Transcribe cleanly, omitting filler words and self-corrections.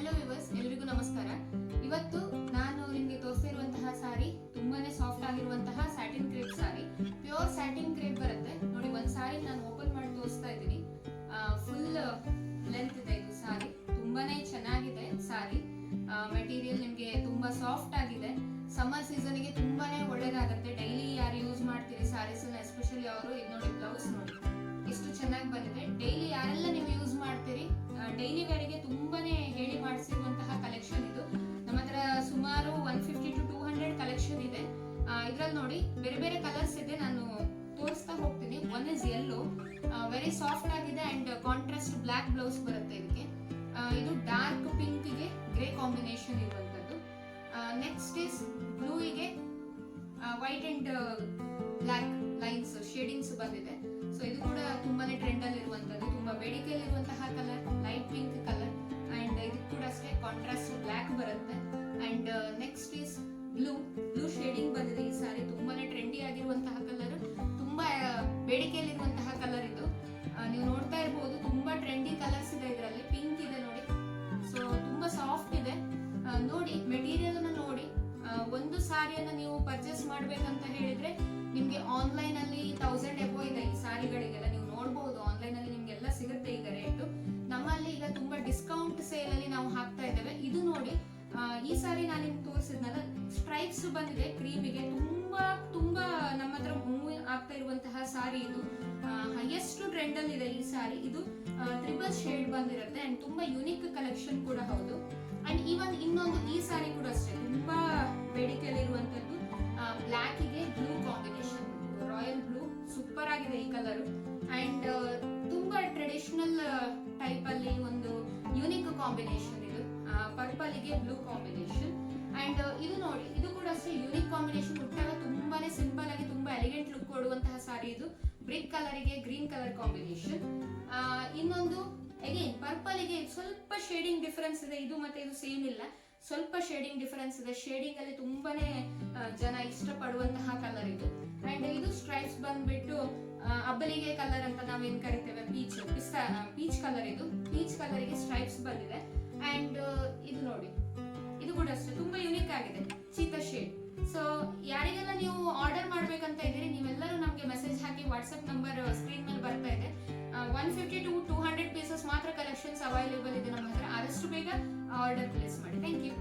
Hello viewers, ಎಲ್ರಿಗೂ ನಮಸ್ಕಾರ. ಇವತ್ತು ನಾನು ನಿಮಗೆ ತೋರಿಸ್ತಾ ಇರುವಂತಹ ಸಾರಿ ತುಂಬಾನೇ ಸಾಫ್ಟ್ ಆಗಿರುವಂತಹ ಸ್ಯಾಟಿನ್ ಕ್ರೇಪ್ ಸಾರಿ. ಪ್ಯೂರ್ ಸ್ಯಾಟಿನ್ ಕ್ರೇಪ್ ಬರುತ್ತೆ ನೋಡಿ. ಒಂದು ಸಾರಿ ನಾನು ಓಪನ್ ಮಾಡಿ ತೋರಿಸ್ತಾ ಇದ್ದೀನಿ. ಫುಲ್ ಲೆಂತ್ ಇದೆ ಇದು ಸಾರಿ. ತುಂಬಾನೇ ಚೆನ್ನಾಗಿದೆ ಸಾರಿ. ಮೆಟೀರಿಯಲ್ ನಿಮಗೆ ತುಂಬಾ ಸಾಫ್ಟ್ ಆಗಿದೆ. ಸಮ್ಮರ್ ಸೀಸನ್ ಗೆ ತುಂಬಾನೇ ಒಳ್ಳೇದಾಗುತ್ತೆ. ಡೈಲಿ ಯಾರು ಯೂಸ್ ಮಾಡ್ತೀರಿ ಸಾರೀಸ್ ಎಸ್ಪೆಷಲಿ ಅವರು, ಇದು ನೋಡಿ ಬ್ಲೌಸ್ ನೋಡಿ ಎಷ್ಟು ಚೆನ್ನಾಗಿ ಬಂದಿದೆ. ಡೈಲಿ ಯಾರೆಲ್ಲ ನೀವು ಯೂಸ್ ಮಾಡ್ತೀರಿ, ಡೈಲಿ ವೇರ್ಗೆ ತುಂಬಾನೇ ಹೇಳಿ ಮಾಡಿಸಿರುವಂತಹ ಕಲೆಕ್ಷನ್ ಇದು. ನಮ್ಮ ಹತ್ರ ಸುಮಾರು 150 to 200 ಕಲೆಕ್ಷನ್ ಇದೆ. ಇದ್ರಲ್ಲಿ ನೋಡಿ ಬೇರೆ ಬೇರೆ ಕಲರ್ಸ್ ಇದೆ, ನಾನು ತೋರಿಸ್ತಾ ಹೋಗ್ತೀನಿ. One is yellow, very soft ಆಗಿದೆ ಅಂಡ್ ಕಾಂಟ್ರಾಸ್ಟ್ ಬ್ಲಾಕ್ ಬ್ಲೌಸ್ ಬರುತ್ತೆ ಇದಕ್ಕೆ. ಇದು ಡಾರ್ಕ್ ಪಿಂಕ್ ಗೆ ಗ್ರೇ ಕಾಂಬಿನೇಷನ್ ಇರುವಂತದ್ದು. ನೆಕ್ಸ್ಟ್ ಇಸ್ ಬ್ಲೂ ಗೆ ವೈಟ್ ಅಂಡ್ ಬ್ಲಾಕ್ ಲೈನ್ಸ್ ಶೇಡಿಂಗ್ಸ್ ಬಂದಿದೆ. ಸೊ ಇದು ಕೂಡ ತುಂಬಾನೇ ಟ್ರೆಂಡ್ ಅಲ್ಲಿ ಇರುವಂತದ್ದು, ತುಂಬಾ ಬೇಡಿಕೆಯಲ್ಲಿ ಇರುವಂತಹ colour, light pink colour. And ಇದು ಕೂಡ ಅಷ್ಟೇ ಕಾಂಟ್ರಾಸ್ಟ್ ಬ್ಲಾಕ್ ಬರುತ್ತೆ. And next is blue shading ಬಂದಿದೆ. ಈ ಸಾರಿ ತುಂಬಾನೇ ಟ್ರೆಂಡಿ ಆಗಿರುವಂತಹ ಕಲರ್, ತುಂಬಾ ಬೇಡಿಕೆಯಲ್ಲಿ ಇರುವಂತಹ ಕಲರ್ ಇದು. ನೀವು ನೋಡ್ತಾ ಇರಬಹುದು, ತುಂಬಾ ಟ್ರೆಂಡಿ ಕಲರ್ಸ್ ಇದೆ ಇದರಲ್ಲಿ. ಪಿಂಕ್ ಇದೆ ನೋಡಿ, ಸೊ ತುಂಬಾ ಸಾಫ್ಟ್ ಇದೆ. ನೋಡಿ ಮೆಟೀರಿಯಲ್ ಅನ್ನ ನೋಡಿ. ಒಂದು ಸಾರಿಯನ್ನ ನೀವು ಪರ್ಚೇಸ್ ಮಾಡ್ಬೇಕಂತ ಹೇಳಿದ್ರೆ ನಿಮ್ಗೆ ಆನ್ಲೈನ್ ಅಲ್ಲಿ 1000 ಎಬೋ ಇದೆ ಈ ಸಾರಿಗಳಿಗೆಲ್ಲ. ನೀವು ನೋಡಬಹುದು ಆನ್ಲೈನ್ ಅಲ್ಲಿ ನಿಮ್ಗೆಲ್ಲ ಸಿಗುತ್ತೆ ಈಗ ರೇಟ್. ನಮ್ಮಲ್ಲಿ ಈಗ ತುಂಬಾ ಡಿಸ್ಕೌಂಟ್ ಸೇಲ್ ಅಲ್ಲಿ ನಾವು ಹಾಕ್ತಾ ಇದ್ದೇವೆ. ಇದು ನೋಡಿ, ಈ ಸಾರಿ ನಾನು ನಿಮ್ಗೆ ತೋರಿಸಿದ್ನಲ್ಲ, ಸ್ಟ್ರೈಪ್ಸ್ ಬಂದಿದೆ ಕ್ರೀಮಿಗೆ. ತುಂಬಾ ನಮ್ಮ ಹತ್ರ ಮೂವ್ ಆಗ್ತಾ ಇರುವಂತಹ ಸಾರಿ ಇದು. ಹೈಯೆಸ್ಟ್ ಟ್ರೆಂಡ್ ಅಲ್ಲಿ ಇದೆ ಈ ಸಾರಿ. ಇದು ಟ್ರಿಪಲ್ ಶೇಡ್ ಬಂದಿರುತ್ತೆ ಅಂಡ್ ತುಂಬಾ ಯುನಿಕ್ ಕಲೆಕ್ಷನ್ ಕೂಡ ಹೌದು. ಅಂಡ್ ಈವನ್ ಇನ್ನೊಂದು ಈ ಸಾರಿ ಕೂಡ ಅಷ್ಟೇ ತುಂಬಾ ಬೇಡಿಕೆಯಲ್ಲಿ ಇರುವಂತದ್ದು. ಬ್ಲಾಕ್ ಗೆ blue combination, royal blue, super ಆಗಿದೆ ಈ ಕಲರ್. ಅಂಡ್ ತುಂಬಾ ಟ್ರೆಡಿಷನಲ್ ಟೈಪ್ ಅಲ್ಲಿ ಒಂದು ಯುನಿಕ್ ಕಾಂಬಿನೇಷನ್ ಇದು. ಪರ್ಪಲ್ ಗೆ ಬ್ಲೂ ಕಾಂಬಿನೇಷನ್. ಅಂಡ್ ಇದು ನೋಡಿ, ಇದು ಕೂಡ ಅಷ್ಟೇ ಯುನಿಕ್ ಕಾಂಬಿನೇಷನ್. ಉಟ್ಟಾಗ ತುಂಬಾನೇ ಸಿಂಪಲ್ ಆಗಿ ತುಂಬಾ ಎಲಿಗೆಂಟ್ ಲುಕ್ ಕೊಡುವಂತಹ ಸಾರಿ ಇದು. ಬ್ರಿಕ್ ಕಲರ್ ಗೆ ಗ್ರೀನ್ ಕಲರ್ ಕಾಂಬಿನೇಷನ್. ಇನ್ನೊಂದು ಅಗೇನ್ ಪರ್ಪಲ್ ಗೆ ಸ್ವಲ್ಪ ಶೇಡಿಂಗ್ ಡಿಫರೆನ್ಸ್ ಇದೆ. ಇದು ಮತ್ತೆ ಇದು ಸೇಮ್ ಇಲ್ಲ, ಸ್ವಲ್ಪ ಶೇಡಿಂಗ್ ಡಿಫರೆನ್ಸ್ ಇದೆ. ಶೇಡಿಂಗ್ ಅಲ್ಲಿ ತುಂಬಾನೇ ಜನ ಇಷ್ಟಪಡುವಂತಹ ಕಲರ್ ಇದು. ಅಂಡ್ ಇದು ಸ್ಟ್ರೈಪ್ಸ್ ಬಂದ್ಬಿಟ್ಟು ಅಬ್ಬಲಿಗೆ ಕಲರ್ ಅಂತ ನಾವೇನ್ ಕರಿತೇವೆ, ಪೀಚ್ ಕಲರ್. ಇದು ಪೀಚ್ ಕಲರ್ ಗೆ ಸ್ಟ್ರೈಪ್ಸ್ ಬಂದಿದೆ. ಅಂಡ್ ಇದು ನೋಡಿ, ಇದು ಕೂಡ ಅಷ್ಟೇ ತುಂಬಾ ಯುನಿಕ್ ಆಗಿದೆ, ಚೀತಾ ಶೇಡ್. ಸೊ ಯಾರಿಗೆಲ್ಲ ನೀವು ಆರ್ಡರ್ ಮಾಡ್ಬೇಕಂತ ಇದ್ದೀರಿ, ನೀವೆಲ್ಲರೂ ನಮ್ಗೆ ಮೆಸೇಜ್ ಹಾಕಿ. ವಾಟ್ಸ್ಆಪ್ ನಂಬರ್ ಸ್ಕ್ರೀನ್ ಮೇಲೆ ಬರ್ತಾ ಇದೆ. 150 to 200 ಪೀಸಸ್ ಮಾತ್ರ ಕಲೆಕ್ಷನ್ಸ್ ಅವೈಲೇಬಲ್ ಇದೆ ನಮ್ಮ ಹತ್ರ. ಆದಷ್ಟು ಬೇಗ ಆರ್ಡರ್ ಪ್ಲೇಸ್ ಮಾಡಿ. Thank you.